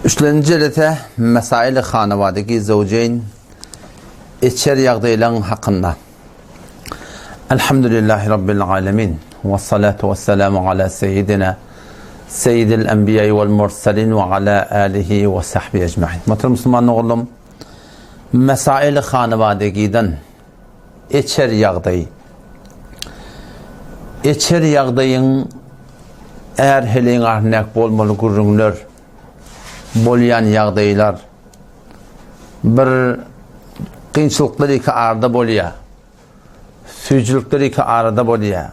Üçlencilete mesail-i hanevadeki zevceyn içer yağdaylan hakkında. Elhamdülillahi Rabbil alemin. Ve salatu ve selamu ala seyyidina seyyidil enbiyayı vel mursalin ve ala alihi ve sahbihi ecma'in. Muhterem Müslüman oğlum, mesail-i hanevadekiden içer yağdayı. İçer yağdayın eğer heleyin ahnek bolmalı gurrunlar bolyan yağdaylar bir qiyinchiliklar iki arada bolya, suychiliklar iki arada bolya,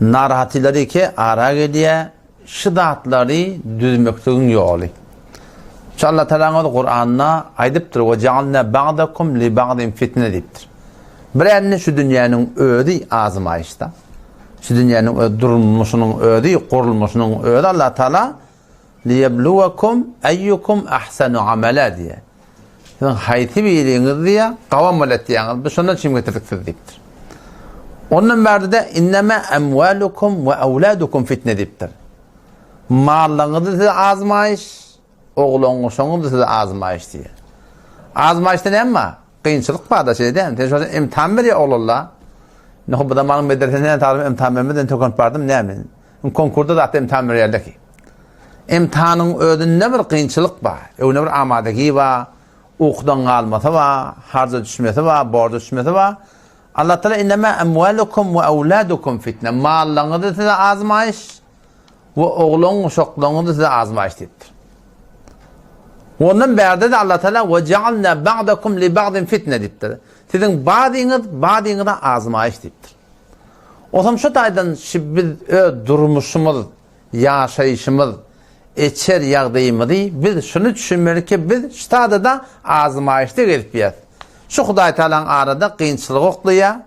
narahatlar iki ara geliya, şidatları düzmekliğin yolu. Allah Teala'nın Kur'an'na aydıptır ve cealna ba'dakum li ba'din fitne deyiptir. Birini şu dünyanın ödü azmayışta, şu dünyanın durmuşunun ödü, kurulmuşunun ödü Allah Teala liyebluvakum eyyukum ahsanu amela diye. Hayti birliğiniz diye kavamelet diye. Biz ondan için getirdik deyiptir. Onun verdi de inneme emvalukum ve evladukum fitne deyiptir. Mallarınız size azmayış, oğlunuz size azmayış diye. Azmayışta ne ama? Kıyınçılık var da şey değil mi? Teşekkür imtihan veriyor oğlullah. Ne bu da malın medresine tarif imtihan vermeden tokant vardım ne mi? Konkurda da imtihan veriyorlar ki. İmtihanın ödünde bir kıyınçılık var. Öyle bir amadaki var. Okudan kalması var. Harca düşmesi var. Borca düşmesi var. Allah Teala inneme emvalukum ve evladukum fitne. Mallarınız da size azmayış ve oğlunuz çocuklarınız da size azmayış deyiptir. Onun berde de Allah Teala ve cealna ba'dakum li ba'din fitne deyiptir. Sizin bazınız da azmayış deyiptir. O zaman şu taydan biz durmuşumuz, yaşayışımız, içer yağdayımızı biz şunu düşünmeliyiz ki biz ştada da azmayışta gelip yiyiz. Şu Huday Teala'nın arada kıyınçılık okluya,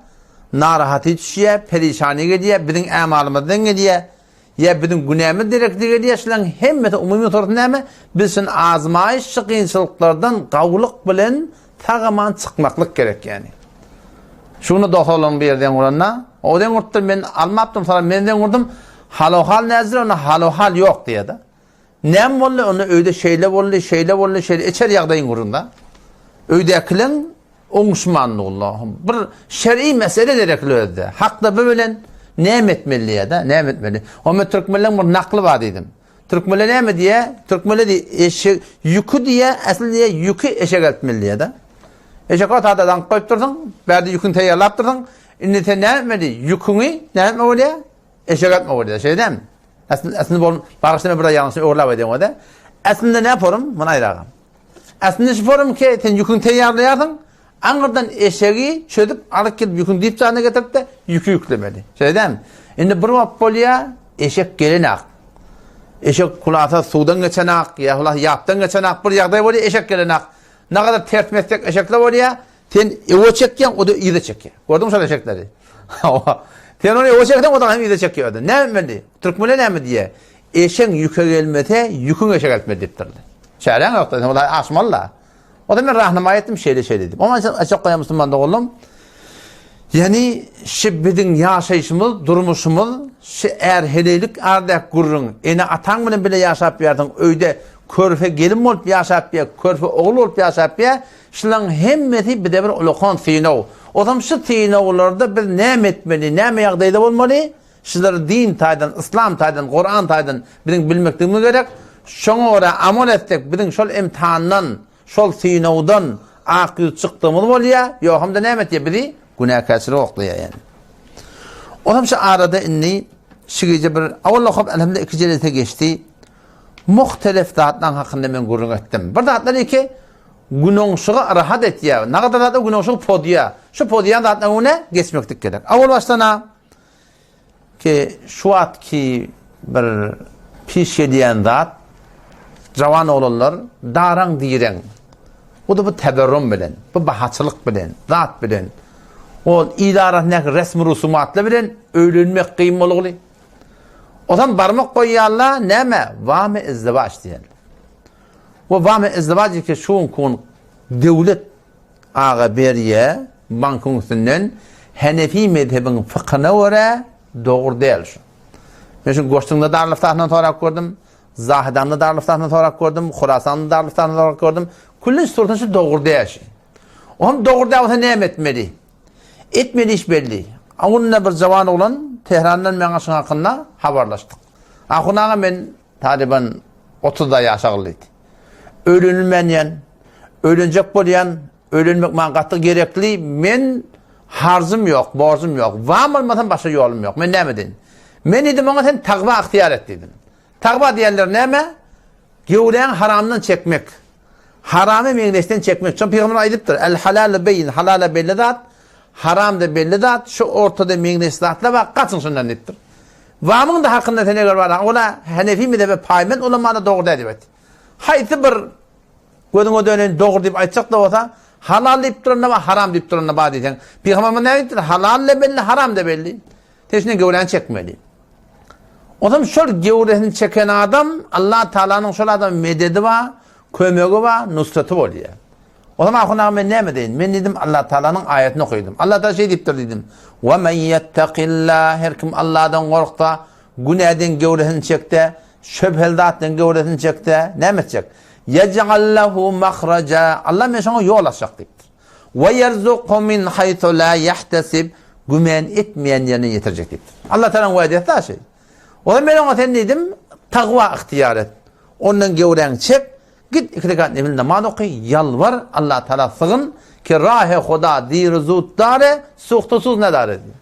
narahatı düşüyor, perişani geliyor, bizim emalımızdan geliyor, ya bizim günahımız direkti geliyor, şunların hemmeti umumi otorunda mi? Biz şunun azmayış, kıyınçılıklardan kavuluk bilen tağaman çıkmaklık gerek yani. Şunu doktorluğun bir yerden uğranına, odan urttum ben almaptım sonra benden vurdum, halohal nezir ona halohal yok diye de. Nem oldu onu öyle şeyle oldu içer yağdayın kurunda. Öydekilen onuşmanlı Allah'ım. Bir şer'i mesele derekli hakla böyle nem etmeli ya da nem etmeli. Ama Türkmenlerin bir naklı var dedim. Türkmenler ne mi diye? Türkmenler diye yükü diye asıl diye yükü eşek etmeli ya da. Eşek atadan koyup durdun. Verdi yükünü teyarlap durdun. İndi te ne etmeli? Yükünü ne etme oluyor? Eşek etme oluyor. Şey değil mi? Aslında bu bağışlama burada yanlış uğurlap edeyim o da. Aslında ne yaparım? Buna ayrağım. Aslında şu yaparım ki sen yükünü teyarlayardın. Ankara'dan eşeği çödüp alıp gidip yükünü dip sahne getirip de yükü yüklemeli. Şey değil mi? Şimdi bir vapolya eşek gelin ak. Eşek kulağına sudan geçen ak. Ya yaptan geçen ak. Bir yağday oluyor eşek gelin ak. Ne kadar ters meslek eşekler oluyor. Sen evo çekken o da iyi de çekiyor. Gördün mü sen eşekleri? Sen onu o çekten o da hem iyi de çekiyordu. Ne emeli? Türkmenler ne mi diye? Eşen yüke gelmete yükün eşek etmedi deyiptirdi. Şehren yoktu. O da asmalılar. O da ben rahnama ettim şeyle dedim. Ama açık koyan Müslüman da oğlum. Yani bizim yaşayışımız, durmuşumuz, eğer helelik ardak gurrun, atan bile bile yaşayıp yerdin, öyle körfe gelin olup yaşayıp yer, körfe oğul olup yaşayıp yer, şunların hemmeti bir de bir olukon tiyinov. O zaman şu tiyinovlarda bir ne etmeli, ne yağdayda olmalı, şunları din taydan, İslam taydan, Kur'an taydan bizim bilmekliğimiz gerek. Şuna oraya amal ettik, bizim şol imtihandan, şol tiyinovdan akıl çıktığımız oluyor, yok hem de ne etmeli bizi? Günah kasırı okluyor yani. O zaman şu arada inni şigice bir avallahab elhamdülillah iki celete geçti. Muhtelif dağıtlan hakkında ben gurrun ettim. Bir dağıtlar ki günahşığı rahat et ya. Ne kadar da günahşığı podiya. Şu podiyan dağıtlan ona geçmektik gerek. Avval baştana ki şu at ki bir piş yediyen dağıt cavan olurlar daran diren. O da bu teberrum bilen, bu bahatçılık bilen, dağıt bilen. O idaratnek resmi rusumatla bilen öğlenmek kıymalı oluyor. O zaman barmak koyuyorlar neme? Vame izdivaç diyen. O vame izdivacı ki şu kun devlet ağa beriye bankın üstünden Hanefi mezhebinin fıkhına göre doğru değil şu. Ben şu koştuğumda darlıftahından sonra gördüm. Zahidanlı darlıflarını olarak gördüm, Khurasanlı darlıflarını olarak gördüm. Kullun suratan şu doğurda yaşay. Onun doğurda olsa ne etmeli? Etmeli iş belli. Onunla bir zaman olan Tehran'dan men aşın hakkında haberlaştık. Akunağa men Taliban 30'da yaşağılıydı. Ölünülmeyen, ölünecek bolayan, ölünmek manqatı gerekli. Men harzım yok, borcum yok. Vam olmadan başka yolum yok. Men ne medin? Men dedim ona sen takva ihtiyar et dedim. Takva diyenler neme? Gevren haramdan çekmek. Haramı mengleşten çekmek. Çünkü Peygamber ayıptır. El halal beyin, halala belli zat, haram da belli zat. Şu ortada mengleş zatla bak kaçın sünnettir. Vamın da hakkında tenegar var. Ola Hanefi mi de ve paymen ulamada doğru dedi evet. Hayti bir gözüne dönen doğru deyip aytacak da olsa halal deyip durun ama haram deyip durun ama diyeceksin. Peygamber ne ayıptır? Halal da belli, haram da belli. Teşne gevren çekmeli. O zaman şöyle gevresini çeken adam Allah Teala'nın şöyle adam mededi var, kömegi var, nusratı oluyor. O zaman akuna ben ne mi deyin? Ben dedim Allah Teala'nın ayetini okudum. Allah Teala şey deyiptir dedim. وَمَنْ يَتَّقِ اللّٰهِ her kim Allah'dan korkta, günahden gevresini çekte, şöpheldattan gevresini çekte, ne mi edecek? يَجْعَلْ لَهُ مَخْرَجًا Allah ben sana yol açacak deyiptir. وَيَرْزُقُ مِنْ حَيْثُ لَا يَحْتَسِبْ gümen etmeyen yerine yetirecek deyiptir. Allah Teala'nın vaadi ettiği şey. O zaman ben ona sen dedim, takva ihtiyar et. Ondan gevren çek, git 2 rekat nefil namaz oku, yalvar, Allah Teala sığın ki rah-ı Huda dir zut dare, suhtusuz ne dare diyor.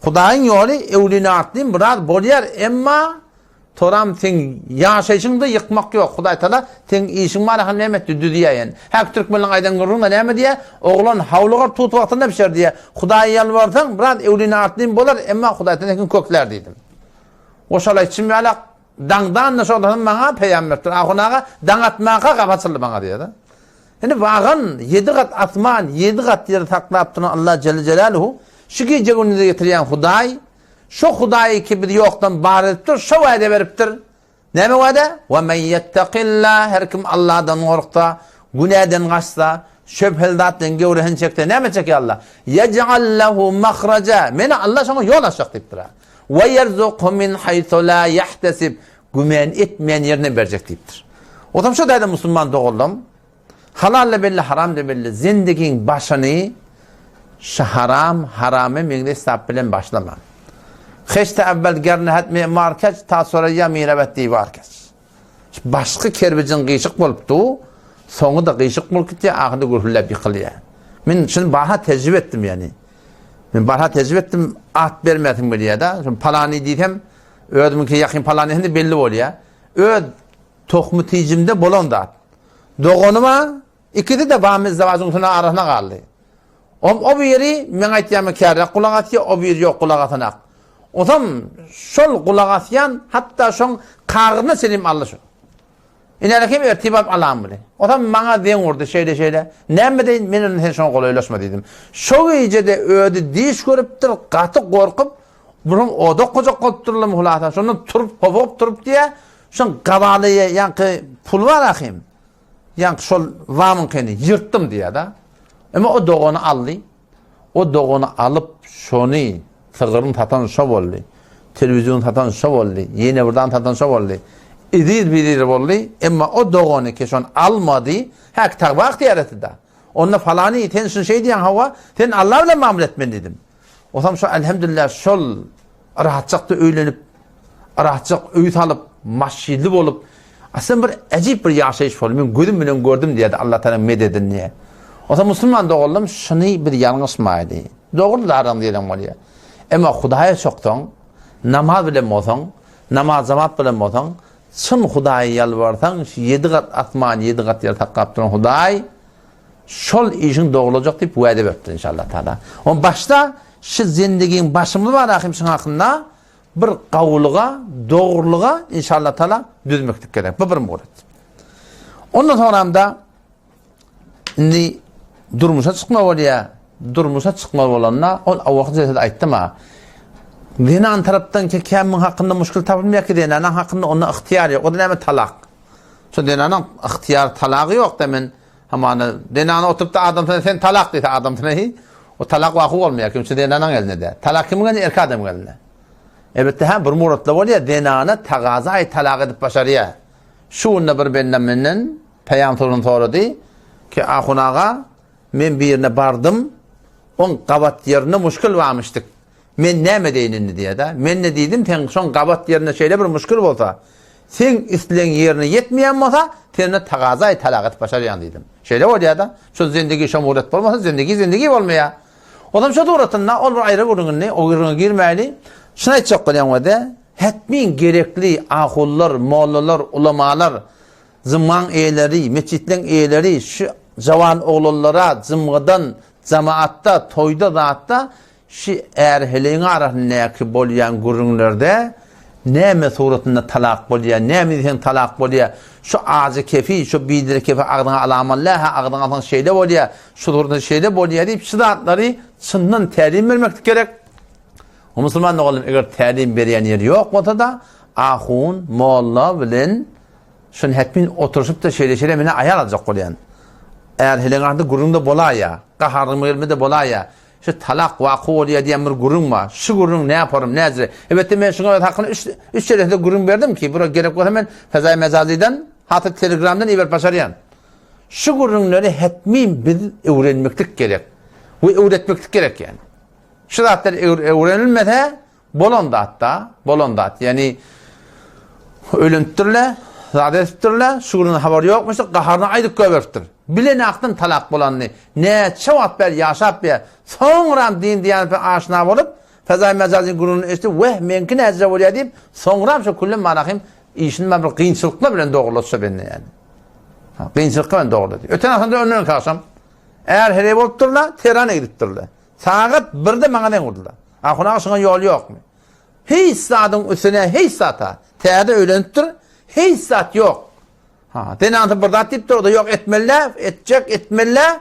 Hudayın yolu evlini arttığın biraz bolyer emma toram sen yaşayışını da yıkmak yok. Huday Teala sen işin var ha nemet düdüye yani. Hak Türkmenlerin aydan gurrunda ne diye oğlan havluğa tut vaktinde pişer diye. Hudaya yalvarsan biraz evlini arttığın bolar emma Huday Teala kökler dedim. O şalay için alak dangdan nasıl olan bana peygamberdir. Ahunağa dangatmağa kapatıldı bana diye de. Yani bağın 7 kat atman, 7 kat yeri takla yaptığını Allah Celle Celaluhu şu gece gününde getiriyen Huday, şu Huday'ı ki bir yoktan bağır ediptir, şu vaade veriptir. Ne mi vaade? وَمَنْ يَتَّقِ اللّٰهِ her kim Allah'dan korkta, günahden kaçta, şöpheldattan gevrehin çekti. Ne mi çekiyor Allah? يَجْعَلْ لَهُ مَخْرَجًا Mene Allah sana yol açacak deyiptir ha. وَيَرْزُقُ مِنْ حَيْثُ لَا يَحْتَسِبْ gümen etmeyen yerine verecek deyiptir. O zaman şu dedi Müslüman doğuldum. Halalle belli, haram da belli. Zindigin başını şu haramı mengde hesap bilen başlama. Heşte evvel gerne hatmi markaç ta sonra ya mirabet diye varkaç. Başka kerbicin gıyışık boluptu. Sonu da gıyışık bolup gitti. Ahını gurhulle bir kılıyor. Ben şimdi bana tecrübe ettim yani. Ben bana tecrübe ettim. At vermedim buraya da. Şimdi palani diyem. Ödümün ki yakın palani de belli oluyor. Öd tohmu ticimde bolon da at. Doğunuma ikisi de bağımız zavacın sonra arasına kaldı. O bir yeri men aytiyamı kârı kulak atıyor. O bir yeri yok kulak atanak. O zaman şol kulak atyan hatta şon kağırını selim alışır. İnerken irtibap alam bile. O zaman bana den vurdu şeyle. Ne mi deyin? Benim sen şon kolaylaşma dedim. Şu iyice de ödü diş görüptür, katı korkup bunun oda koca kopturlu muhlata. Şunu turup hop turup diye şun kavalıya yankı pul var ahim. Yankı şol vamın kendi yırttım diye da. Ama o doğunu aldı. O doğunu alıp şunu sığırın tatan şov oldu. Televizyon tatan şov oldu. Yeni buradan tatan şov oldu. İdir oldu. Ama o doğunu ki şun almadı. Hak takva ihtiyar etti da. Onunla falanı iten şey diyen hava. Sen Allah'la mamul etmen dedim. O zaman şu elhamdülillah şol rahatçakta öğlenip rahatçak öğüt alıp maşilli olup aslında bir acayip bir yaşayış oldu. Ben gözüm bilen gördüm diye de Allah Teala mededin diye. O zaman Müslüman doğuldum şunu bir yanılsmaydı. Doğru da aram diyelim oluyor. Ama Hudaya çoktan namaz bile olsan, namaz zamat bile olsan, şun Hudaya yalvarsan 7 kat atman 7 kat yer takkaptın Huday şol işin doğulacak deyip vaade verdi inşallah Teala. On başta şu zindigin başımlı var ahim şun hakkında bir kavuluğa, doğruluğa inşallah Teala düzmektik gerek. Bu bir murat. Ondan sonra da şimdi durmuşa çıkma oluyor. Durmuşa çıkma olanına o vakit zeytede ayttım ha. Dinan taraftan ki kemin hakkında müşkül tapılmıyor ki dinanın hakkında ona ihtiyar yok. O da hemen talak. Şu dinanın ihtiyar talakı yok demin. Ama dinanın oturup da adam sen talak dedi adam sana. O talak vakı olmuyor. Kimse dinanın eline de. Talak kimin eline? Erkek adamın eline. Elbette hem bir muratla var ya denana tagazayı talaq edip başarıya. Şunla bir benleminin peygamberinin soradı ki ahunaga men bir yerine bardım. On qabat yerine muşkul varmıştık. Men näme deýinini diye da. Men ne diýdim? Sen şon qabat yerine şeýle bir muşkul bolsa, sen isleň yerine yetmeýän bolsa, seni tagazayı talaq edip başarýan diýdim. Şeýle bolýar da. Şu zindigi şo murat bolmasa zindigi bolmaýar. Odam şu doğratında ol bir ayrı gurunny, o guruna girmäli. Şuna aýtjak bolýan wada, hetmin gerekli ahullar, mollalar, ulamalar, zımman eýleri, meçitleň eýleri şu jawan oglanlara zımgadan cemaatda, toyda zatda şu erheliň arasyndaki bolýan gurunlarda näme suratynda talaq bolýar, näme diýen talaq bolýar. Şu ağzı kefi, şu bidir kefi ağdana alamallah, ağdana atan şeyde bolýar, şu durda şeyde bolýar diýip şu zatları çyndan tälim bermek gerek. O musulman oğlum eger tälim berýän yer ýok bolsa da ahun, molla bilen şun hetmin oturuşup da şeýle mene aýal aljak bolýan. Eğer heleňarda gurunda bolaya, gaharym gelmede bolaya, şu talak waqy bolýar diýen bir gurun var. Şu gurun ne yaparım, näzire? Evet men şuna hakkını 3 şerefde gurun berdim ki, bura gerek bolsa men Fezai Mezazi'den, hatta Telegram'dan iber başaryan. Şu gurunları hetmin biz öwrenmeklik gerek. Bu öwretmeklik gerek yani. Şu zatlar öwrenilmede bolonda hatta, bolonda. Yani ölüntürle, zadettirle, şu gurunun habary ýokmuş, gaharny aýdyp göberipdir. Bilen akdın talak bolanny ne çawap ber yaşap ber soňram din diýen aşna bolup Fezai Mezazi guruny eşdi weh menki näze bolýar diýip soňram şu kullum marahim işin bir kynçylykla bilen dogrulatsa benne yani. Ha kynçylykla bilen dogrulat. Öten ahanda önüne kalsam eğer here bolup durla Teherana gidipdirler. Saat 1'de maňa den urdular. Ahuna şoňa ýol ýokmy? Hiç saatyň üstüne hiç saata. Täze öýlenipdir. Hiç saat ýok. Ha, denantı burada atip da yok etmelle, etmelle.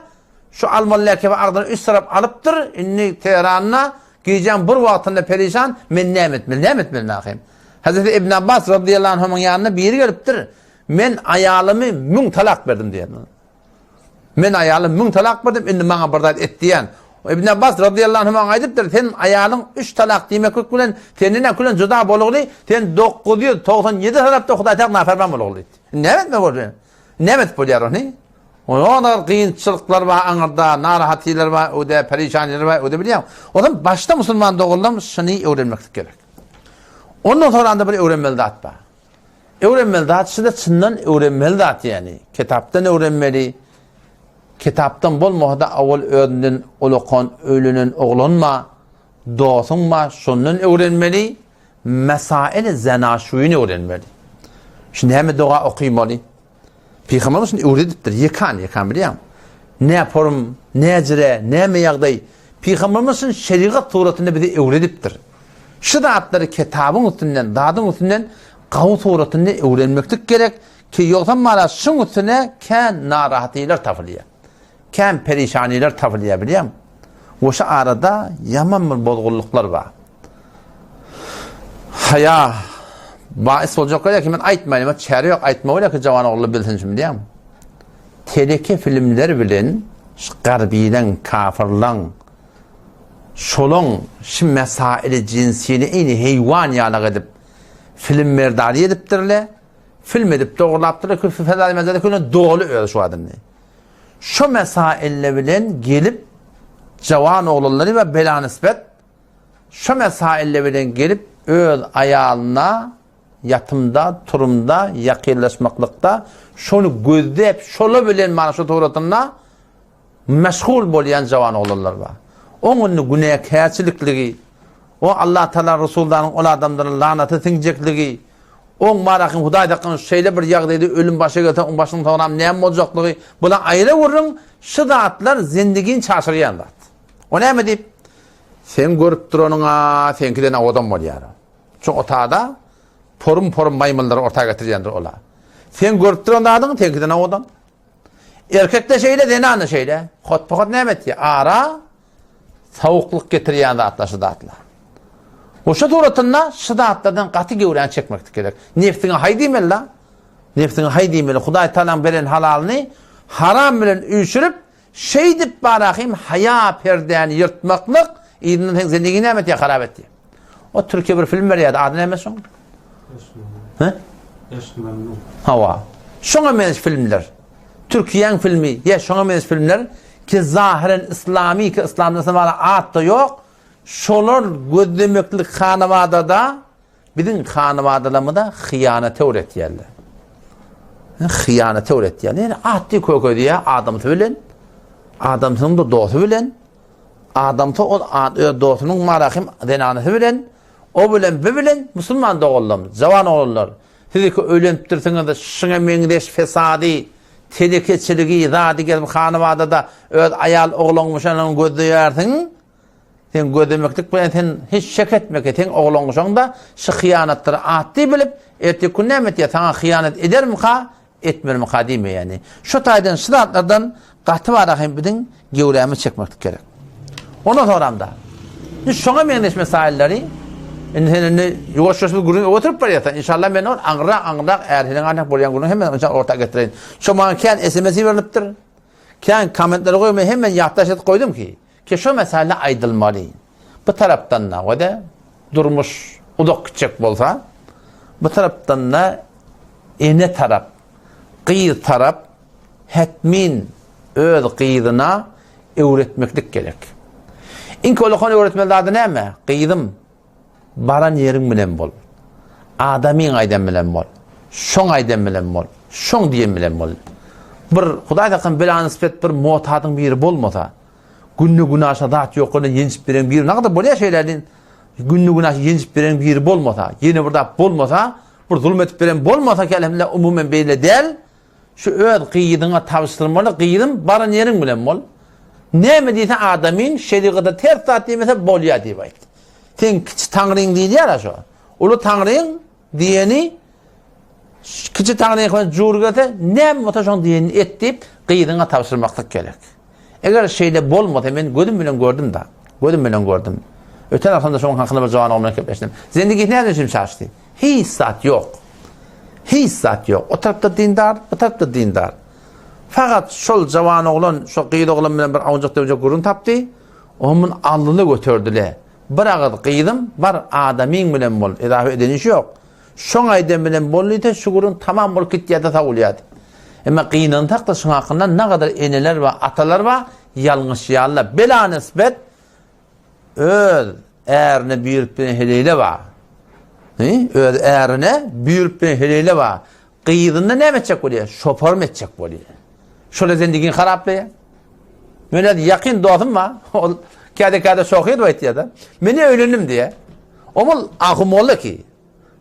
Şu almalılar ki ağdan üst taraf alıptır. İnni Teheran'na giyeceğim bir vaatında perişan. Men ne etmeli nakayım. Hazreti İbn Abbas radıyallahu anh'ın yanına bir yeri geliptir. Men ayalımı mün talak verdim diye. Men ayalımı mün talak verdim. İnni bana burada et diyen. İbn Abbas radıyallahu anh'ın aydıptır. Senin ayalın 3 talak demek kulen, tenine kulen juda boluğlu. Ten 997 tarafta Huday tak naferman boluğlu. Nämet mi bolýar? Nämet bolýar ony? Oňar kynçylyklar we aňarda narahatlylar we öde perişanlylar we öde bilýär. Odan başda musulman dogullam şuny öwrenmek gerek. Ondan sonra anda bir öwrenmeli zat bar. Öwrenmeli zat şunda çyndan öwrenmeli zat ýani. Kitapdan öwrenmeli. Kitapdan bolmagda awal öňden ulukan ölünün oglanma, dosunma şundan öwrenmeli. Mesail zanaşuýyny öwrenmeli. Şimdi hem dua okuýmaly. Peygamberimiz öwredipdir. Yekan bilýär. Ne yaparım, näjire, näme ýagdaý. Peygamberimizin şeriat suratyny bize öwredipdir. Şu zatları kitabyň üstünden, dadyň üstünden gawy suratyny öwrenmeklik gerek ki ýoksa mala şuň üstüne kän narahatlylar tapylýar. Kän perişanylar tapylýar bilýär. Oşa arada yaman bir bozgulluklar var. Haya Baýs boljaklar ki men aýtmaýym, çäre ýok aýtmaýlar ki jawan ogly bilsin şimdi diýem. Teleke filmler bilen garbiýden kafirlaň şolaň şu mesaili cinsiyini ýene heýwan ýalyk edip film merdari edipdirler. Film edip dogulapdylar ki Fezai Mezazi köne dogly öýdi şu adamny. Şu mesaille bilen gelip jawan oglary we bela nisbet şu mesaille bilen gelip öz aýalyna yatımda, turumda, yakınlaşmaklıkta şonu gözlep, şola bilen mana şu toğratında meşgul bolýan jawan oglanlar var. Oňuny günäkärçilikligi, o Allah Taala Resulullah ol adamlaryň lanaty tiňjekligi, oň marahym Hudaýdakyň şeýle bir ýagdaýda ölüm başa gelen oň başyny togram näme boljaklygy bular aýra gurrun şu zatlar zindigini çaşyrýan zat. O näme diýip sen görüp duranyňa senkiden adam bolýar. Şu otada porum maymunlar ortaga getirýändir ola. Sen görüp durandadyň tenkiden adam. Erkekde şeýle denany şeýle. Hotpahot nämet ýa ara sawukluk getirýän zatlar şu zatlar. Oşa toratynda şu zatlardan gaty gewren çekmek gerek. Neftiňe haýdymela. Neftiňe haýdymela. Hudaý Taala beren halalyny haram bilen üýşürip şeý dip barahim haya perdäni ýyrtmaklyk ýynyň zindigi nämet ýa harap etdi. O Türkiye bir film berýärdi. Adı näme şoň? Hawa. Şoňa menes filmler. Türkiýeň filmi, ýa şoňa menes filmler ki zahiren islami ki İslamda sana at da yok. Şolar gözlemeklik hanawada bizim hanawadalymyda hyýanata öğretýärler. Hyýanata öğretýärler. Yani atdy kökö diýä adamty bilen, adamtyň da dostu bilen, adamty o dostunyň marahim denanysy bilen, o bilen musulman dogullam, jawan ogullar. Sizi ölenipdirsiňiz, şuňa meňdeş fesadi, telekeçiligi, zadiger hanawadada öz ayal oglanmışanyň gözleýärsiň. Sen gözlemeklik bilen sen hiç şek etmek sen oglanmışaň da şu hyýanatlary atdy bilip, erteki gün nämet ýa sana hyýanat edermi ha, etmermi ha diýme yani. Şu taýdan şiratlardan gaty barahym bilen gewrämi çekmek gerek. Ondan soramda. Şoňa meňdeş mesailleri Indi ýuwaş-ýuwaş gurun oturup barýar. İnşallah men ol aňra erheliň anak bolýan gurun hemen orta getirein. Şo maňa kän SMS berilipdir. Kän kommentler goýma hemen ýagdaşyp goýdum ki şo mesele aýdylmaly. Bu tarapdan da wada durmuş udak kiçik bolsa, bu tarapdan da ene tarap, gyýy tarap hetmin öz gyýyna öwretmeklik gerek. İnkolokon öwretmelerde näme? Gyýdym baran yerin bilen bol. Adamyň aýdan bilen bol. Şoň aýdan bilen bol. Şoň diýen bilen bol. Bir Hudaý taýdan bilen nispet bir motadyň biri bolmasa, günni günaşa dat ýoklugyny ýençip beren biri nagda bolýar şeýlerden günni günaşa ýençip beren biri bolmasa, ýene bir dap bolmasa, bir zulm etip beren bolmasa kelimle umumen beýle däl, şu öz gyýydyňa tabşdyrmaly gyýdym baran yerin bilen bol. Näme diýse adamyň şeriatyda ters zat diýmese bolýar diýip aýtdy. Sen kiçi taňryň diýýär şo. Ulu taňryň diýeni kiçi taňryň jurgata näme bota şoň diýeni etdip gyýdyňa tabşyrmaklyk gerek. Eger şeýle bolmasa men gözüm bilen gördüm da. Gözüm bilen gördüm. Öten haftada şoň hakyna bir jawan olmaly köpleşdim. Zendigi näde şim şaşdy? Hiç zat ýok. Hiç zat ýok. O tarapda dindar, bu tarapda dindar. Fakat şol jawan oglan, şo gyýdy oglan bilen bir awjak gurun tapdy. Onuň allyny götürdüler. Bir agad gyýdym, bar adamyň bilen bol, edahy edeniş ýok. Şoň aýdan bilen bolýdy, şu gurun tamam bolup gitýärdi ta bolýardy. Emma gyýnan takda şoň hakyndan ne kadar eneler we atalar we ýalňyş ýallar bela nisbet öz ärini büýürip heleýle we öz ärini büýürip heleýle we gyýdynda näme etjek bolýar? Şopar etjek bolýar. Şola zendigin haraply. Mene ýakyn dostum ba, ol kade şohyr aýtýar. Meni ölenim diye. Omul ahym boldy ki.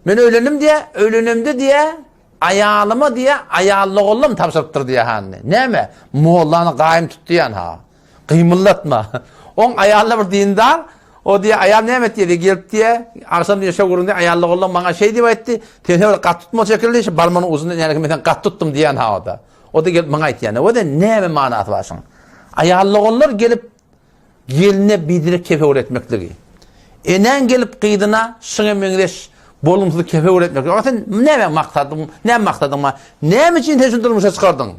Men ölenim diye, ölenemdi diye, aýalyma diye, aýallyk oldum tapşyrypdyr diye hanne. Näme? Mollany gaýym tutýan ha. Gymyllatma. On aýaly bir dindar, o diye aýal näme etdi? Gelip diye, arsam diye şo gurunda aýallyk oldum maňa şeý diýip aýtdy. Teňe gat tutma şekilde, barmanyň uzundan ýa-ni men gat tutdum diýen ha oda. O da gelip maňa aýtýan. O da näme manasy bar şoň? Aýallyk ollar gelip geline bidirip kefe öğretmekligi. Enen gelip gyýdyna şuňa meňdeş bolumsuzlyk kefe öğretmek. Sen näme maksadyň? Näme üçin teşin durmuşa çykardyň?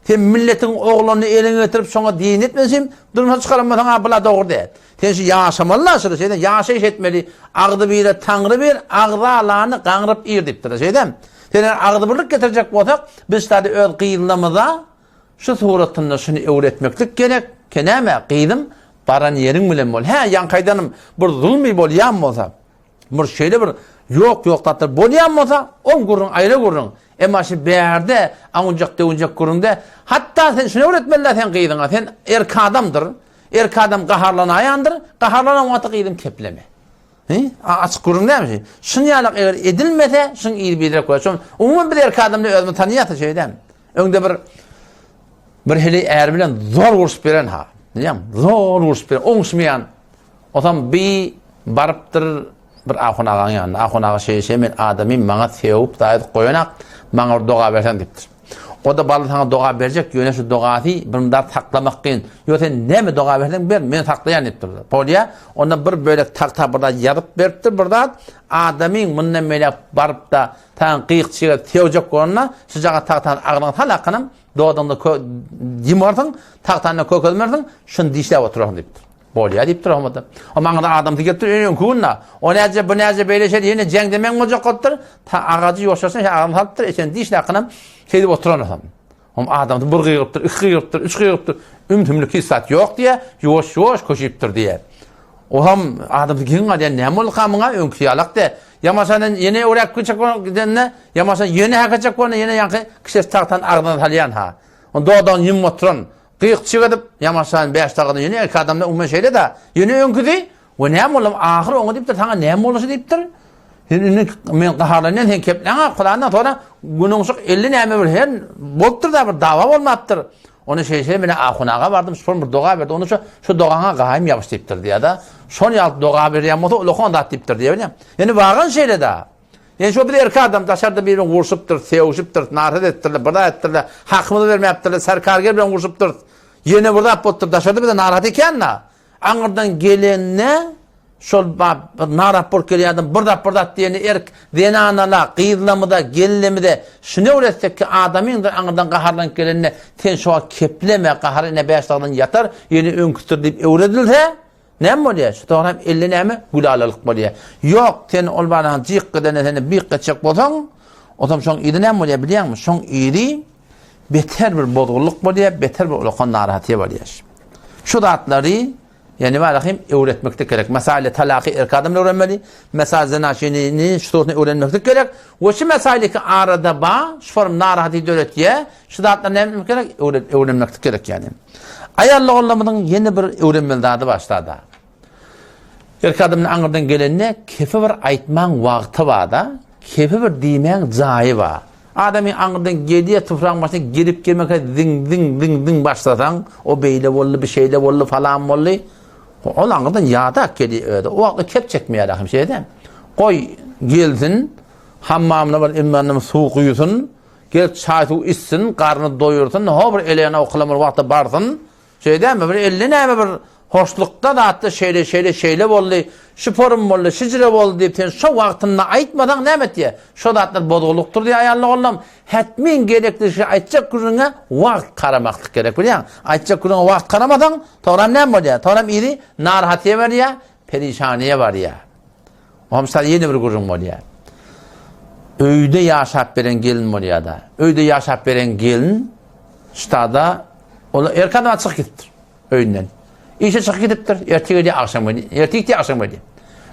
Sen milletiň oglanyny eliňe getirip şoňa diýin etmesim, durmuşa çykarmasaň ha bula dogry däl. Sen şu ýaşamaly şol şeýle ýaşaýyş etmeli. Agdy bile taňry bir, agdalany gaňryp ir diýipdir şeýdem. Sen agdy birlik getirjek bolsak, biz täze öz gyýylmamyza şu suratynda şunu öwretmeklik gerek. Kenäme gyýdym baran yerin bilen bol. Ha, ýankaýdanım bir zulmi bolýan bolsa, bir şeýle bir ýok tatır bolýan bolsa, on gurun aýra gurun. Emma şu berde aňjak gurunda hatta sen şunu öwretmeliler sen gyýdyňa. Sen erk adamdyr. Erk adam gaharlanaýandyr. Gaharlanan wagtda gyýdym kepleme. Açık gurun näme? Şunu ýalyk eger edilmese, şunu iyi bildirip goýşum. Umumy bir erk adamny özüni tanýýar şeýden. Öňde bir heli är bilen zor urşup beren ha. Diýem, zor urşup beren, oňşmaýan. Otam bir barıpdyr bir ahunaga ýanyna. Ahunaga şeýşe men adamym maňa sewup daýyp goýanak, maňa doga bersen diýipdir. O da baly sana doga berjek, ýöne şu dogasy bir mundar taklamak kyn. Ýok sen näme doga bersen ber, men taklaýan diýipdir. Polýa, onda bir bölek takta burada ýaryp beripdir, burada adamyň mundan melek baryp da taň gyýykçyga sewjek gorna, şujaga taktan agryň talakynam Doğdanda yimarsan, tahtana kökölmersin, şunu dişlep oturursun deyipdir. bolýar diýip duramady. O maňda adam diýip durýan kunna. O näje bu näje beýle şey ýene jeň demeň bolajak gotdur. Ta agajy ýoşarsyn, adam halpdyr, eşen diýişläkynam şeýdi oturanam. Adamdy bir gyýypdyr, iki gyýypdyr, üç gyýypdyr. Ümtümlik hissat ýok diýe, ýoş-ýoş koşypdyr diýe. O ham adamdy giň diýen näme bol kamyňa öňkü ýalakdy. Ýamaşanyň ýene örak küçük bolganda, ýamaşan ýene hakajak bolna ýene ýanky kişi tagtan agdan halyan ha. Ondan ýym oturan, gyýyk çygyp ýamaşan 5 tagdan ýene iki adamda umma şeýle da, ýene öňküdi. O näme bolam ahyr oňa diýipdir, taňa näme bolýar diýipdir. Men gaharlanan hen kepläňe Kur'andan sonra günüňşük 50 näme bir hen bolupdyr da bir dawa bolmapdyr. Onu şeýle mene ahunaga bardım, şol bir doga berdi. Onu şu dogaňa gaýym ýabyş diýipdir diýär-de. Şol ýaly doga berýän bolsa ulakon dat diýipdir diýär. Yani bagan şeýle da. Yani şu bir erkek adam daşarda birini vurşupdyr, sevişipdir, narahat etdirler, burada etdirler, hakymyny bermepdirler, serkarger bilen vurşupdyr. Ýene burada bolupdyr, daşarda bir de narahat eken-na. Aňyrdan gelenne şol narahat bolup gelýärdim, burada diýeni erk denanala, gyýdlamyda, gellemide şunu öwretsek ki adamyň da aňyrdan gaharlanyp gelenne ten şoğa kepleme, gaharyna beşdagdan ýatar, ýene öňkütür diýip öwredilse, näme bolýar? Şu togram 50 näme gulalalyk bolýar. Ýok, sen ol balan jyk gidene seni bir geçek bolsaň, otam şoň ýerde näme bolýar bilýärmi? Şoň ýeri beter bir bozgullyk bolýar, beter bir ulakon narahaty bolýar. Şu datlary yani valahim öğretmekte gerek. Mesela talaqi erkadımla öğrenmeli. Mesela zinaşini, şuturunu öğrenmekte gerek. Ve şu meseleki arada şu form narahatı dövletiye, şu dağıtlarını öğrenmekte gerek yani. Ayarlı olmadan yeni bir öğrenmeli dadı başladı. Erkadımın anırdan gelenine kefe bir aytman vakti var da, kefe bir diýmen jaýy var. Adamın anırdan gediye tufrağın başına girip girmek ding başlasan, o beýle bolly, bir şeyle bolly falan bolly. O anırdan ýadak gedi öde. O wagtda kep çekmeýär hem şeyden. Goy geldin, hammamyna bir immanym suw guýusun, gel çaýy içsin, garny doýursun, ha bir elene oklamar wagtda barsın. Şeyden bir 50 näme bir hoşlukda da atdı şeyle boldy. Şu forum boldy, şijre boldy diýip şu wagtyna aýtmadan näme diýe. Şu datlar bozgulukdur diýe aýarlyk olam. Hetmin gerekli şey aýtjak gürüňe wagt karamaklyk gerek bilýän. Aýtjak gürüňe wagt karamadan togram näme bolýar? Togram iri narahatyga berýär, perişanyňa barýar. O misal ýene bir gürüň bolýar. Öýde ýaşap beren gelin bolýar da. Öýde ýaşap beren gelin ştada ola erkadam açyk gitdir öýünden. İşe çıkıp gidipdir. Ertegi akşam bolýar. Ertegi akşam bolýar.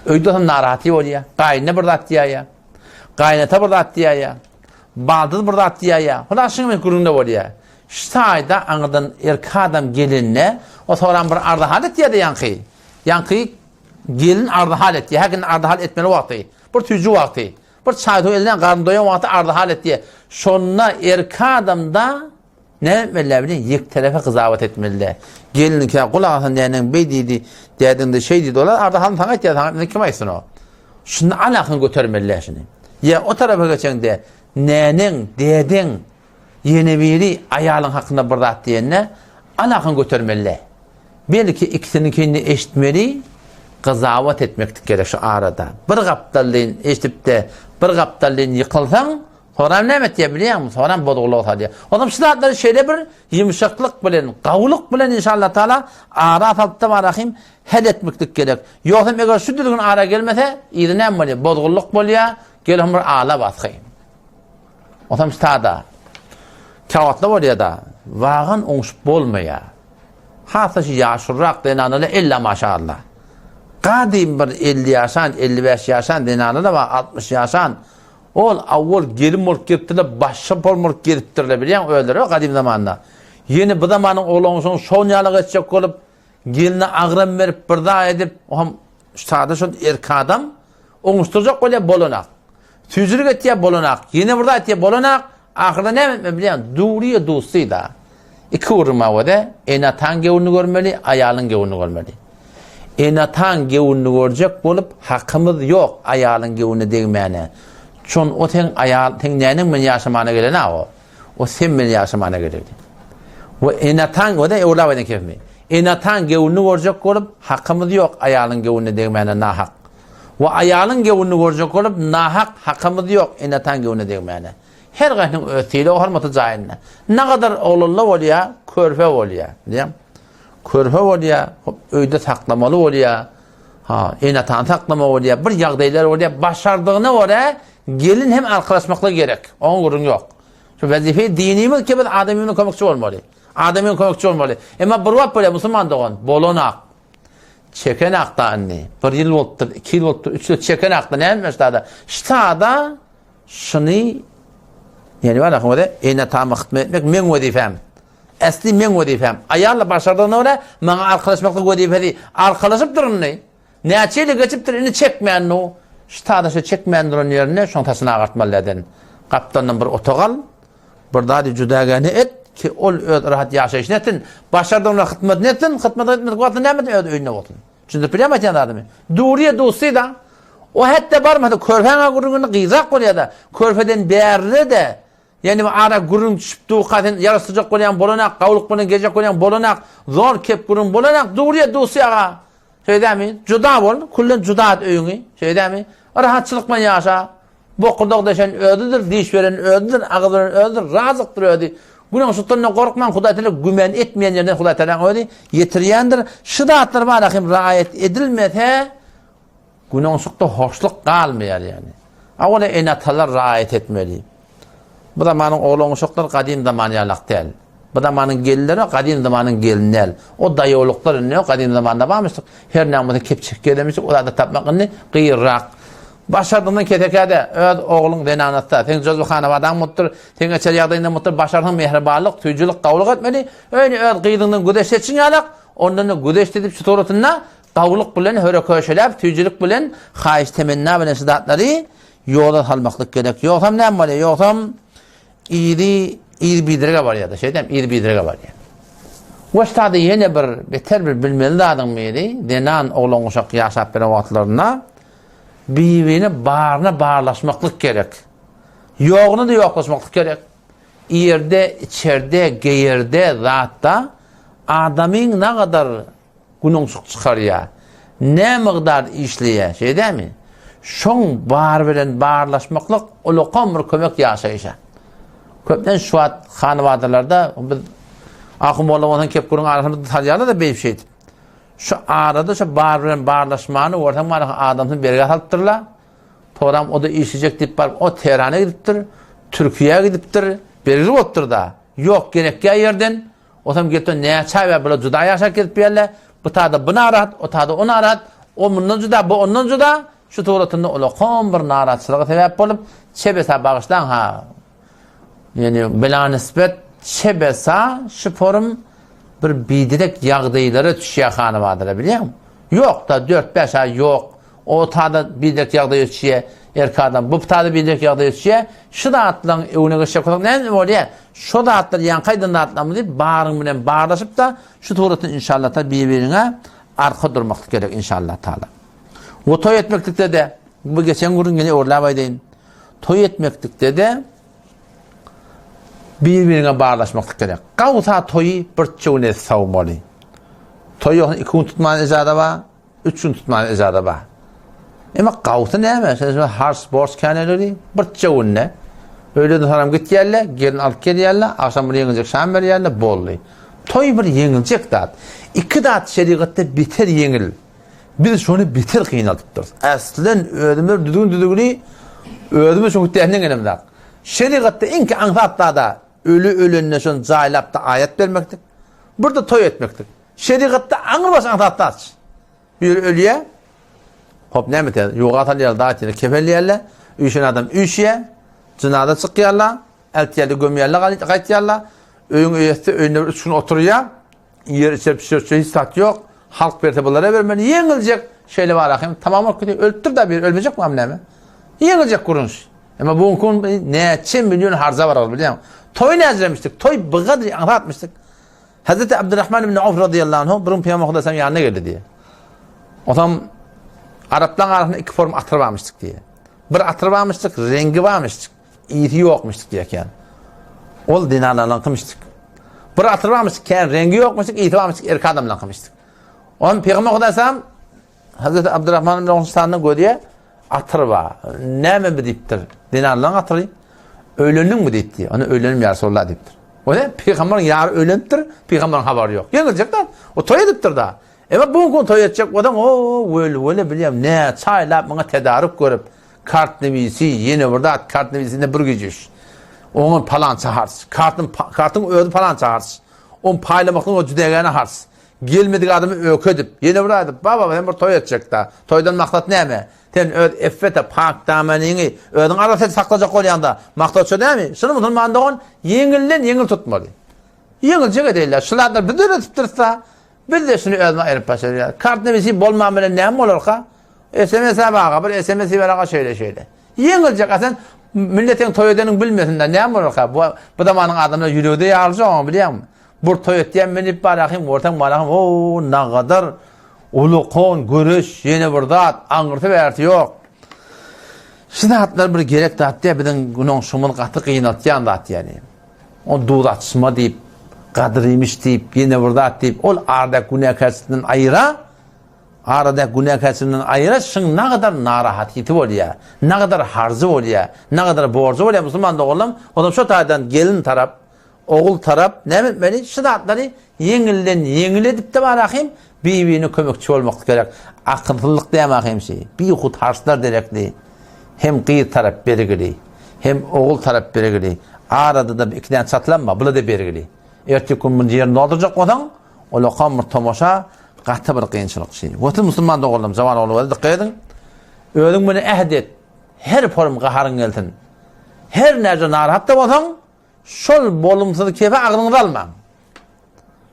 Öýde hem narahaty bolýar. Gaýna bir zat diýär. Gaýnata bir zat diýär. Baldy bir zat diýär. Hulasyň men güründe bolýar. Şaýda aňydan erkadam gelinne o soran bir arda halet diýär ýanky. Ýanky gelin arda halet diýär. Häkin arda halet etmeli wagty. Bir tüjü wagty. Bir çaýda elden garny doýan wagty arda halet diýär. Şonna erkadamda ne belli yek tarafa kızavət etmeli. Gelinike kulağın diýenden beýdi diýdiňde şey diýdi olar arda han taňat diýär. Kim aýsyn o? Şunu alakyny götermeliler şunu. Ya o tarafa geçende näniň diýdiň ýene biri aýalyň hakynda bir zat diýenne alakyny götermeliler. Belki ikisininkini eşitmeli, kızavət etmekdik gerek şu arada. Bir gapdalyň eşitip de bir gapdalyň ýykylsaň Soram näme diýip bilýärmi? Soram bozgullyk diýär. Adam şulatları şeýle bir ýumşaklyk bilen, gawlyk bilen inşallah taala ara tapda barahim hel etmekdik gerek. Ýogsa eger şu dürgün ara gelmese, ýerde näme bolýar? Bozgullyk bolýar, gelim bir ala basgy. Adam ştada kawatla bolýar da, wagyn oňşup bolmaýar. Hasy ýaşyrak denanly illa maşallah. Gadim bir 50 ýaşan, 55 ýaşan denanly da 60 ýaşan. Ol awwal gelim bolup gitdiler, başa bolmup gitdiler bilýän öýleri gadim zamanda. Ýeni bu zamanyň oglaňyň şoň ýalyk etjek bolup, gelini agram berip birda edip, hem şada şu erkadam oňuşturjak bolýar bolanak. Tüjürük etýär bolanak. Ýene birda etýär bolanak, ahyrda näme bilýän? Duriýe dosty da. Iki urma wada, enatan gewünü görmeli, aýalyň gewünü görmeli. Enatan gewünü görjek bolup, hakymyz ýok aýalyň gewünü degmäne. Çon o ten ayal ten näniň men ýaşamana gelene o sen men ýaşamana geledi. Ve enatan o da ola wene kefmi. Enatan gewünü görjek bolup hakymyz ýok aýalyň gewünü degmäne nahak. Ve aýalyň gewünü görjek bolup nahak hakymyz ýok enatan gewünü degmäne. Her gaýnyň ötüle hormaty jaýyna. Ne kadar oğully bolýar, körpe bolýar, diýem. körpe bolýa, öýde saklamaly bolýa. Ha, enatan saklama bolýa, bir ýagdaýlar bolýa, başardygyna görä gelin hem arkalaşmakla gerek. Oň gurun ýok. Şu wazife dinimiz ki biz adamyň kömekçi bolmaly. Adamyň kömekçi bolmaly. Emma bir wagt bolýar musulman dogan, bolanak. Çeken aktanny. 1 ýyl bolupdyr, 2 ýyl bolupdyr, 3 ýyl çeken aktan näme ştada? Ştada şuny yani wala howada enatan hyzmat etmek men wazifam. Asli men wazifam. Aýalla başardygyna görä maňa arkalaşmakla wazifedi. Arkalaşyp durunny. Näçeli geçip duruny çekmän o. Ştada şu çekmän duran ýerine şontasyna agartmalydan. Kaptandan bir otagal, bir dady judagany et ki ol öz rahat ýaşaýyş netin, başardygyna hyzmat netin, hyzmat etmek wagtyny näme öz öýüne bolsun. Çünki bilemem adamy. Duriye dostu da o hatta barmady körfäňe gurungyny gyzak bolýar da, körfeden bäri de yani ara gurun düşüp duqatyn ýarasyjak bolýan bolanak, gawlyk bilen gejek bolýan bolanak, zor kep gurun bolanak, duriye dostu ýaga. Şeýdämi? Juda bol, kullen judaat öýüňi, şeýdämi? Rahatçylyk bilen ýaşa. Bokurdak deşen ödüdür, diş veren ödüdür, ağzıların ödüdür, razıktır ödü. Günün sultanına korkman, Hudaý Teala gümen etmeyen yerden Hudaý Teala ödü, yetiriyendir. Şıdatlar var, raayet edilmese, günün sulta hoşluk kalmayar yani. Ağola enatalar raayet etmeli. Bu da manın oğlun uşaklar kadim zamanı yalak değil. Bu da manın gelinleri kadim zamanın gelinler. O dayoluklar ne o kadim zamanında varmıştık. Her namada kepçik gelemiştik, o da tapmakını kıyırrak. Başardığından ketekede öz oğlun denanatta, sen jozbuxanadan muttur, sen geçer ýagdaýynda muttur, başardığın mehribanlyk, tüýjülük gawlyk etmeli. Öýni öz gyýdığından güdeşetçin ýalak, ondan güdeş edip şu toratyna gawlyk bilen höreköşelep, tüýjülük bilen, haýyş temenna bilen şidatlary ýola salmaklyk gerek. Ýogsam näme bolýar? Ýogsam iri bidirge barýar da, şeýdem, iri bidirge barýar. Weştada ýene bir beter bir bilmeli adam meri, denan oğlan uşak ýaşap beren wagtlaryna birbirine bağırlaşmaklık gerek. Yoğunu da yoklaşmaklık gerek. Yerde, içerde, geyirde, zatta adamın ne kadar gününsük çıkarıyor, ne miqdar işliyor, şey değil mi? Şon bağırlaşmaklık uluqan bir kömek yaşayışa. Köpten şu an hanıvadarlarda akım olanlardan kep kurun arasında tanıyanlar da bir şeydi. Şu arada şu bağırlaşmanı ortam var adamın berge alıptırlar. Toram o da işleyecek deyip var. O Tehran'a gidiptir, Türkiye'ye gidiptir, berge ottur da. Yok gerekli yerden. O zaman gidip ne çay ve böyle juda yaşak gidip yerler. Bu tadı buna rahat, o tadı ona rahat. O bundan juda, bu ondan juda. Şu tuğratında uluqan bir narahatçılığa sebep olup çebesa bağışlan ha. Yani bela nispet çebesa şu forum bir bidirek ýagdaýlara düşýär hanywadylar, bilýärmi? Yok da 4-5 ay yok. O tada bidirek ýagdaýa düşýär, erkadan bu tada bidirek ýagdaýa düşýär. Şu da atlan öwüne geçip näme bolýar? Şu da atlar ýankaýdan atlamly diýip baryň bilen bağlaşyp da şu toýratyn inşallah ta bir-birine arka durmaklyk gerek inşallah taala. O toý etmeklikde de bu geçen gurun gene orlap aýdyn. Toý etmeklikde de birbirine bağlaşmaklık gerek. Gawsa toyu bir çöwne sawmaly. Toyu 2 gün tutman ejada ba, 3 gün tutman ejada ba. Emma gawsa näme? Sen har sports kanaly bir çöwne. Öyle de haram gitýärler, gelin alyp gelýärler, akşam bir ýeňiljek şam berýärler, boldy. Toy bir ýeňiljek dat. 2 dat şerigatda biter ýeňil. Biz şonu biter kıynalypdyr. Aslen ödümler düdügüni ödümü şoňky tehnen gelemdak. Şerigatda enki anlatlarda ölü şon jaýlap da ayet bermekdir. Burada toy etmekdir. Şerigatda aňyrbaş anlatlar. Bir ölüye hop näme der? Ýogatalýar daýtyny kefenlýärler, üýşen adam üýşe, jynada çykýarlar, eltýärli gömýärler, gaýtýarlar. Öýüň öýesi öýünde 3 gün oturýar. Yer içip hiç sat yok. Halk bertebelara vermeli. Ýeňiljek şeýle bar ahym tamam okdy. Öltür da bir ölmejek mi näme? Ýeňiljek gurunç. Ama bu gün neçe milyon harza var bilýärmi? Toy näzremişdik. Toy bıgadı anlatmıştık. Hazreti Abdurrahman ibn Avf radıyallahu anh bir Peygamber Hudaýym ýanyna geldi diye. Otam Araplar arasında 2 form atır varmıştık diye. Bir atır varmıştık, rengi varmıştık. İyi yokmuştuk diýeken. Ol dinarlarla kılmıştık. Bir atır varmıştık, rengi yokmuştuk, iyi varmıştık, erkek adamla kılmıştık. On Peygamber Hudaýym Hazreti Abdurrahman ibn Avf'ın sanına gödiye atır var. Näme mi diýipdir? Dinarlaryň atyry. Öýlenlik mi diýipdi? Onu öýlenim ýa Rasulullah diýipdir. Öyle peygamberin yarı ölendir, peygamberin haberi yok. Yengilcekler. O toy ediptir da. Evet bugün toy edecek adam o öyle biliyorum ne çaylap bana tedarik görüp kart nevisi yeni burada kart nevisinde bir gücüş. Onun palan çağırs. Kartın ödü palan çağırs. On paylamaktan o cüdegene hars. Gelmedik adamı öködüp yeni burada baba ben bir toy edecek da. Toydan maksat ne mi? Sen öd effete pak damanini ödün arasında saklayacak oluyanda maksat değil mi? Şunu musulmanda on yengil tutmalı. Yengilcek değiller. Şulardan bir de tuttursa bir de şunu ödüne erip başarıyor. Kart nevisi bolmamıyla ne mi olur ka? SMS'e baka bir SMS'i veraka şöyle. Yengilcek asen milletin toy edenin bilmesinden ne mi olur ka? Bu zamanın adamlar yürüyordu yağlıca onu biliyor musun? Bu toy ettiyen menip barakayım, ortam barakayım. Oo ne kadar ulukon, görüş, yeni burada angırtı verti yok. Şidatlar bir gerek dağıttı ya birden günün şumun katı kıyınatyan dağıttı yani. O duğdatçıma deyip, kadriymiş deyip, yeni burada deyip, ol arada günah ayıra, şın ne kadar narahatiyeti oluyor, ne kadar harzı oluyor, ne kadar borcu oluyor Müslüman da oğlum. Oğlum şu taraftan gelin taraf, oğul taraf, ne mi beni şidatları yengil edip de barakayım, birbirine kömekçi olmak gerek. Akıntılık diyemeyim şey. Bir hut harslar direkli. Hem kıyı taraf berigili, hem oğul taraf berigili. Arada da ikiden çatlanma, bula da berigili. Erteki gün bunu yerini dolduracak olan, o lokal bir tomoşa, katı bir kıyınçılık şey. Otur Müslüman da oğlum, zaman oğlu, dikkat edin. Ödün bunu ehdet, her form kaharın eltin. Her nerede narahat da olsan, şol bolumsuz kefe aklınızı alma.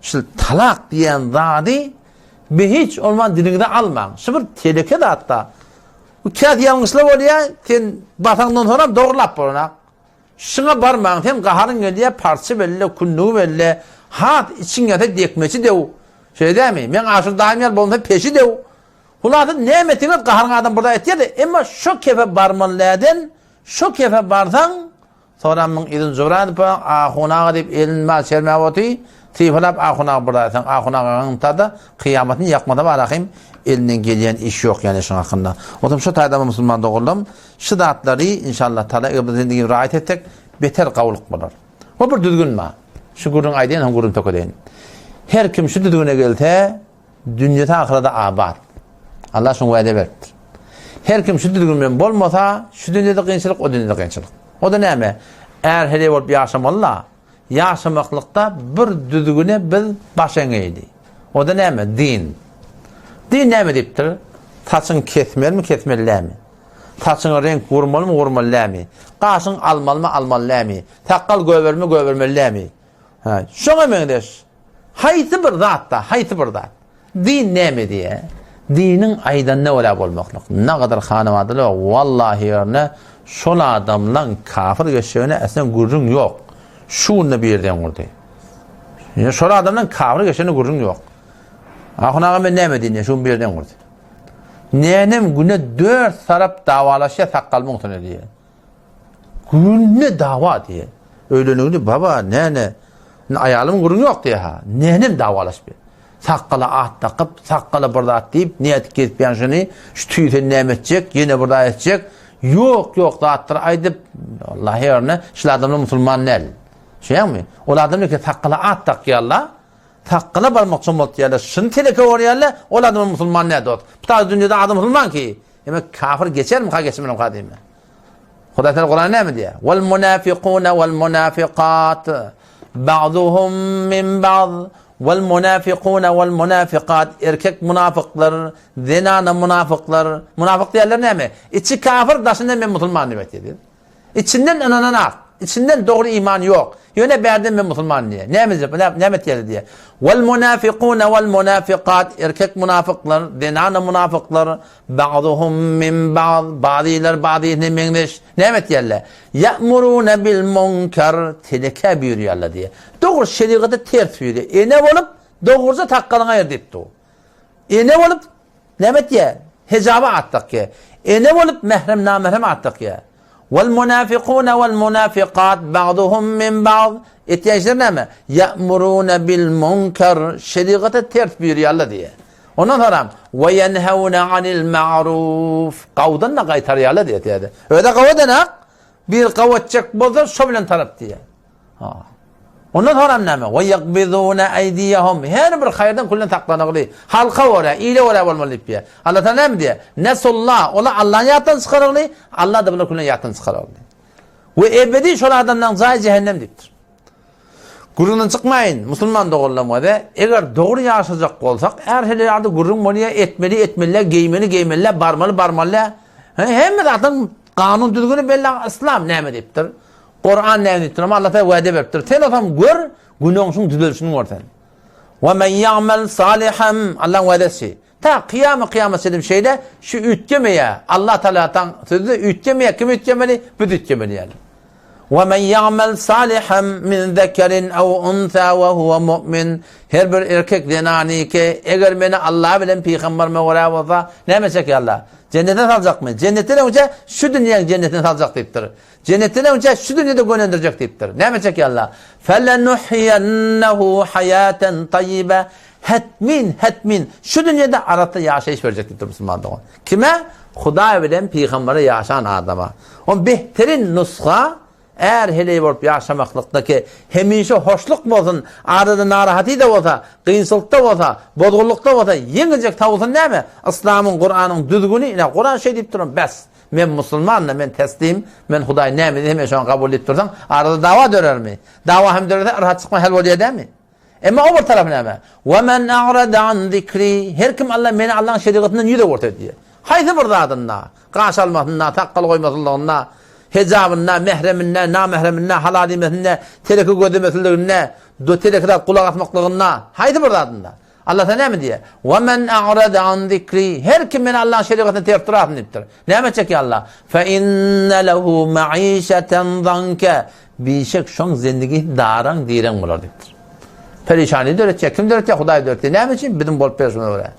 Şu talak diyen zadi, bir hiç olman dilinde alma. Şu bir tehlike de hatta. Bu kağıt yanlışlık oluyor, sen batandan sonra doğrulap bolana. Şuna barmağın, sen kaharın geliyor, parça belli, kunluğu belli, hat için yata dekmeci dev. Şey değil mi? Ben aşırı daim yer bolumsa peşi dev. Ulatın nimetini kaharın adam burada etiyordu. Ama şu kefe barmalıydın, şu kefe barsan, sonra ben idin zura edip, ahunağa deyip elin mal çelmeye otuy, tifalap ahunağa buradaysan, ahunağın tadı, kıyametini yakmada barakayım. Elinden gelen iş yok yani şun hakkında. Otum şu taydama Müslüman doğuldum. Şu dağıtları inşallah Teala ibadetini rahat ettik. Beter kavuluk bulur. O bir düzgün ma. Şu gurun aydeyin hem gurun tokadeyin. Her kim şu düzgüne gelte dünyada ahirede abad. Allah şun vaade verdi. Her kim şu düzgünle bolmasa şu dünyada kıyınçılık o dünyada kıyınçılık. O da ne mi? Eğer hele olup yaşamallah yaşamaklıkta bir düzgüne bir başengeydi. O da ne mi? Din. Din ne mi deyiptir? Taçın kesmeli mi kesmeli mi? Taçın renk vurmalı mı vurmalı mi? Qaşın almalı mı almalı mi? Takkal gövermeli mi? Şuna mendeş. Hayti bir zatta, hayti bir zat. Din ne mi diye? Dinin aydan ne ola olmaklık. Ne kadar hanımadılı vallahi yerine şol adamla kafir geçeceğine esen gurrun yok. Şunu bir yerden vurdu. Şol adamla kafir geçeceğine gurrun yok. Ahunağa ben ne mi dinle? Şunu bir yerden vurdu. Nenem güne 4 taraf davalaşıya takkal muhtemelen diye. Güne dava diye. Öyle baba nene ayağımın gurrun yok diye ha. Nenem davalaş bir. Sakkala at takıp, sakkala burada at deyip, niyet kesip yanşını, şu tüyüten ne edecek, yine burada edecek. Yok dağıttır, aydıp, Allah yerine, şu adamla Müslüman nel. Şey mi? O adamla ki sakkala at tak yalla, sakkala barmak çomot yalla, şunu teleke var yalla, o adamla Müslüman ne dot. Bu tarz dünyada adam Müslüman ki, yemek kafir geçer mi, geçmem mi kadime? Huda Teala Kur'an ne mi diye? Vel munafiquna vel munafiqat, ba'duhum min ba'd. Vel munafiqat erkek münafıklar, zinana münafıklar, münafık diyorlar ne mi? İçi kafir, dışından ben Müslüman demek dedi. İçinden inanan içinden doğru iman yok. Yöne berden ben Müslüman diye. Ne mi diye. Vel munafiqat erkek münafıklar, zinana münafıklar, ba'duhum min ba'd, bazıları mendeş. Ne mi diyorlar? Ya'muruna bil munkar, teleke buyuruyorlar diye. Doğru şeriatı ters buyuruyor. Ne olup doğruca takkalına erdipti o. Ne olup ne mi diye? Hicaba attık ya. Ne olup mehrem namehrem attık ya. Vel munafiqat ba'duhum min ba'd. İhtiyaçları ne mi? Ya'muruna bil munkar, şeriatı ters buyuruyorlar diye. Ondan sonra ve yenhevne anil ma'ruf. Kavdan da kaytarıyorlar diye. Öyle kavdan ha? Bir kavatçak bozar şöblen taraf diye. Ondan sonra näme? Ve yakbiduna aydiyahum. Her bir hayırdan kullan taqlanıqlı. Halqa ora, ile ora bolmalı diýär. Allah Taala näme diýär? Nesullah, ola Allah'ın ýatdan çykarıqlı, Allah da bular kullan ýatdan çykarıqlı. Ve ebedi şol adamdan zaý cehennem diýipdir. Gurundan çıkmayın, Müslüman doğrulamada. Eğer doğru yaşayacak olsak, her şeylerde gurun monuya etmeliler, giymeliler, barmalı. Hem zaten kanun düzgünü belli İslam ne deyiptir? Kur'an ne deyiptir? Ama Allah Teala vaade veriptir. Sen adam gör, günahın düzelişini ortadan. Ve men ya'mel salihan, Allah'ın vaadesi. Ta kıyamet sedim şeyde şu ütgemeye, Allah Teala'dan sözü ütgemeye, kim ütgemeli? Büt ütgemeli yani. وَمَنْ يَعْمَلْ صَالِحًا مِنْ ذَكَرٍ اَوْ اُنْثَى وَهُوَ مُؤْمِنٍ. Her bir erkek denani ki eğer beni Allah bilen peygamberime uğraya olsa ne mesek ya Allah? Cennete salacak mı? Cennetine önce şu dünyanın cennetine salacak deyiptir. Cennetine önce şu dünyada gönderecek deyiptir. Ne mesek ya Allah? فَلَنُحْيَنَّهُ حَيَاتًا طَيِّبًا. Hetmin. Şu dünyada aratta yaşayış verecek deyiptir Müslümanlar. Kime? Huda bilen peygambere yaşayan adama. O behterin nuska eğer hele bolup yaşamaklıktaki hemişe hoşluk bolsun, arada narahatı da bolsa, kıyınçılıkta bolsa, bozgurlukta bolsa, yengecek tavulsun näme? İslam'ın, Kur'an'ın düzgünü, Kur'an şey deyip durun, bes. Men musulmanım, men teslim, men Huday näme diye şu an kabul edip dursan, arada dava dörer mi? Dava hem dörer, rahat çıkma hel oluyor değil mi? Ama o bir taraf näme? Ve men a'rada an zikri. Her kim Allah meni Allah'ın şeriatından yüze orta diye. Haydi burada adına, qaş almasına, taqqal koymasınlığına, hecabına, mehreminne, namehreminne, halalimetine, teleki gödemesizliğine, telekrat kulak atmaklığına. Haydi burada adında. Allah Teala ne diye? وَمَنْ اَعْرَدَ عَنْ ذِكْرِ. Her kim beni Allah'ın şeriatını tertirahatını iptir. Ne emedecek ki Allah? فَاِنَّ لَهُ مَعِيشَةً ضَنْكَ. Bir şey şun zindigi daran diren bular diptir. Perişani de öğretecek. Kim de öğretecek? Huday da öğretecek. Ne emedecek? Bizim bol perişanı öyle.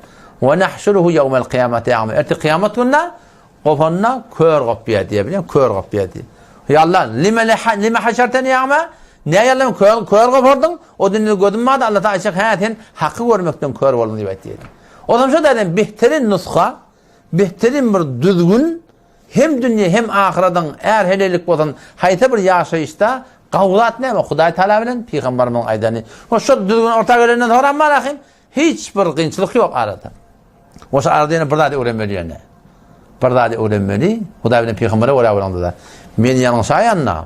وَنَحْشُرُهُ يَوْمَ الْقِيَامَةِ يَعْمَ. Erti kıyamet gününe kofanına kör kopya diye biliyorum. Kör kopya diye. Ya Allah lime haşerteni yağma. Ne yalım kör kopardın? O dinini gödünmedi. Allah da açık hayatın hakkı görmekten kör oldun diye diyelim. O zaman şu dedim behterin nuska, behterin bir düzgün hem dünya hem ahiradan eğer helelik olsan hayta bir yaşayışta kavlat ne mi? Huday Teala bilen Peygamberimiz aydanı. O şu düzgün orta görenden sonra malakım hiçbir kıyınçılık yok arada. O şu arada yine burada öğrenmeli yani. Burada öğrenmeli. Huday bilen Peygamber'e uğrayalım da. Men yanlış ayanla.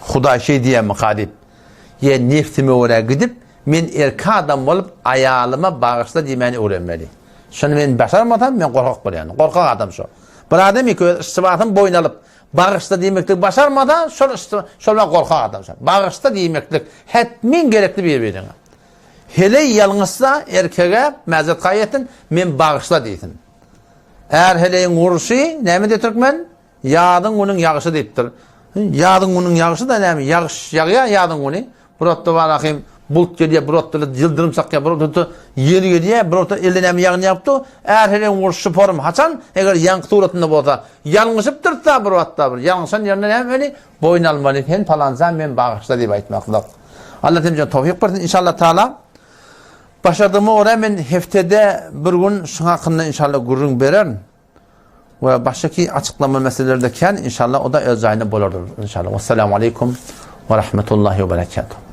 Huday şey diye mi kadip? Ye neftime oraya gidip men erkek adam olup ayalıma bağışla diye öğrenmeli. Şunu men başarmadan men korkak bolayım. Korkak adam şu. Bir adam ki istibatın boyun alıp bağışla demeklik başarmadan şol korkak adam şu. Bağışla demeklik hetmin gerekli bir birine. Hele yalnızsa erkeğe mazeret kayetin men bağışla deysin. Eğer heleyin vuruşu ne de Türkmen? Yağdın onun yağışı deyiptir. Yağdın onun yağışı da ne? Yağış yağıya yağdın onu. Buratta var akım bulut geliyor, buratta yıldırım sakya, buratta yeri geliyor, buratta eline yağını yaptı. Eğer heleyin vuruşu form haçan, eğer yankı tuğratında bolsa, yanlışıptır da buratta bir. Yanlışan yerine ne böyle? Boyun almalı. Hen falancan men bağışla deyip aytmaklık. Allah temizce tevfik versin inşallah Teala. Başardığımı oraya men heftede bir gün şuna hakkında inşallah gurrun verer. Ve baştaki açıklama meselelerdeyken inşallah o da öz ayına bulurdur inşallah. Vesselamu aleyküm ve rahmetullahi ve berekatuhu.